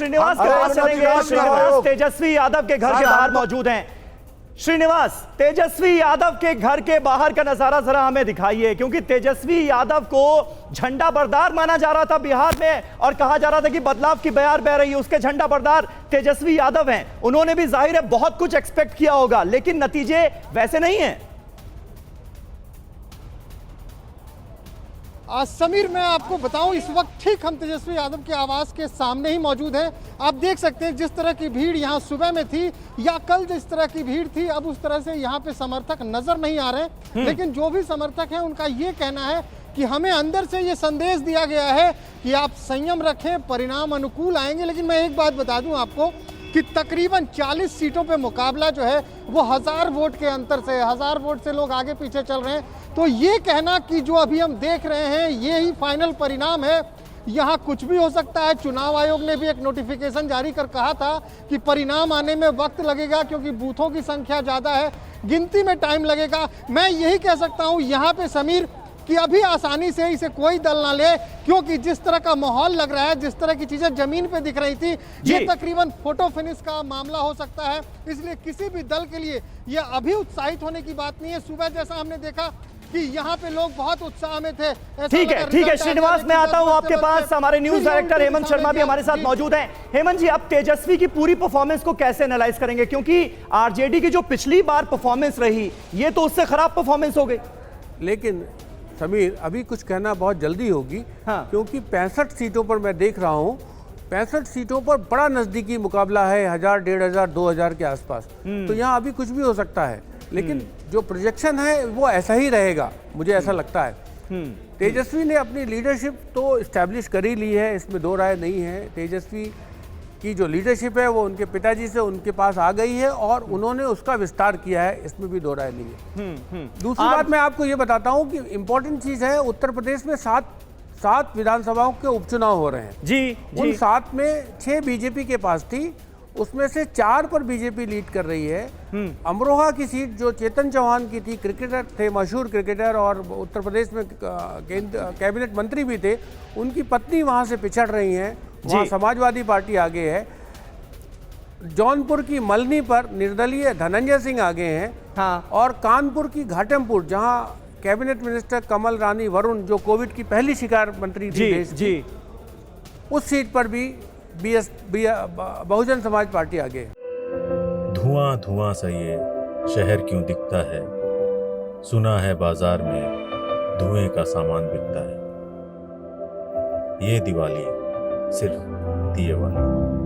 श्रीनिवास के पास चलेंगे। श्रीनिवास तेजस्वी यादव के घर के बाहर मौजूद हैं। श्रीनिवास, तेजस्वी यादव के घर के बाहर का नजारा जरा हमें दिखाइए, क्योंकि तेजस्वी यादव को झंडा बरदार माना जा रहा था बिहार में और कहा जा रहा था कि बदलाव की बयार बह रही है, उसके झंडा बरदार तेजस्वी यादव हैं। उन्होंने भी जाहिर है बहुत कुछ एक्सपेक्ट किया होगा, लेकिन नतीजे वैसे नहीं है। समीर, मैं आपको बताऊं, इस वक्त ठीक हम तेजस्वी यादव के आवास के सामने ही मौजूद हैं। आप देख सकते हैं जिस तरह की भीड़ यहाँ सुबह में थी या कल जिस तरह की भीड़ थी, अब उस तरह से यहाँ पे समर्थक नजर नहीं आ रहे। लेकिन जो भी समर्थक हैं उनका ये कहना है कि हमें अंदर से ये संदेश दिया गया है कि आप संयम रखें, परिणाम अनुकूल आएंगे। लेकिन मैं एक बात बता दूं आपको कि तकरीबन 40 सीटों पे मुकाबला जो है वो 1000 वोट के अंतर से, 1000 वोट से लोग आगे पीछे चल रहे हैं। तो ये कहना कि जो अभी हम देख रहे हैं ये ही फाइनल परिणाम है, यहाँ कुछ भी हो सकता है। चुनाव आयोग ने भी एक नोटिफिकेशन जारी कर कहा था कि परिणाम आने में वक्त लगेगा क्योंकि बूथों की संख्या ज़्यादा है, गिनती में टाइम लगेगा। मैं यही कह सकता हूँ यहाँ पे समीर कि अभी आसानी से इसे कोई दल ना ले, क्योंकि जिस तरह का माहौल लग रहा है, जिस तरह की चीजें जमीन पे दिख रही थी, ये तकरीबन फोटो फिनिश का मामला हो सकता है। इसलिए किसी भी दल के लिए ये अभी उत्साहित होने की बात नहीं है। सुबह जैसा हमने देखा कि यहाँ पे लोग बहुत उत्साह में थे। ठीक है श्रीनिवास, मैं आता हूँ आपके पास। हमारे न्यूज डायरेक्टर हेमंत शर्मा भी हमारे साथ मौजूद हैं। हेमंत जी, आप तेजस्वी की पूरी परफॉर्मेंस को कैसे एनालाइज करेंगे, क्योंकि आरजेडी की जो पिछली बार परफॉर्मेंस रही ये तो उससे खराब परफॉर्मेंस हो गई। लेकिन समीर, अभी कुछ कहना बहुत जल्दी होगी। हाँ। क्योंकि 65 सीटों पर मैं देख रहा हूँ, 65 सीटों पर बड़ा नजदीकी मुकाबला है, 1000, 1500, 2000 के आसपास। तो यहाँ अभी कुछ भी हो सकता है, लेकिन जो प्रोजेक्शन है वो ऐसा ही रहेगा, मुझे ऐसा लगता है। तेजस्वी ने अपनी लीडरशिप तो इस्टेब्लिश कर ही ली है, इसमें दो राय नहीं है। तेजस्वी की जो लीडरशिप है वो उनके पिताजी से उनके पास आ गई है और उन्होंने उसका विस्तार किया है, इसमें भी दो राय नहीं है। दूसरी बात मैं आपको ये बताता हूँ कि इम्पोर्टेंट चीज़ है, उत्तर प्रदेश में सात विधानसभाओं के उपचुनाव हो रहे हैं। जी उन 7 में 6 बीजेपी के पास थी, उसमें से 4 पर बीजेपी लीड कर रही है। अमरोहा की सीट जो चेतन चौहान की थी, क्रिकेटर थे, मशहूर क्रिकेटर और उत्तर प्रदेश में कैबिनेट मंत्री भी थे, उनकी पत्नी वहां से पिछड़ रही हैं। वहाँ समाजवादी पार्टी आगे है। जौनपुर की मलनी पर निर्दलीय धनंजय सिंह आगे हैं। हाँ। और कानपुर की घाटमपुर, जहाँ कैबिनेट मिनिस्टर कमल रानी वरुण जो कोविड की पहली शिकार मंत्री थी देश की, उस सीट पर भी बहुजन समाज पार्टी आगे। धुआं धुआं सा ये शहर क्यों दिखता है, सुना है बाजार में धुएं का सामान बिकता है, ये दिवाली सिर्फ दिए वाली।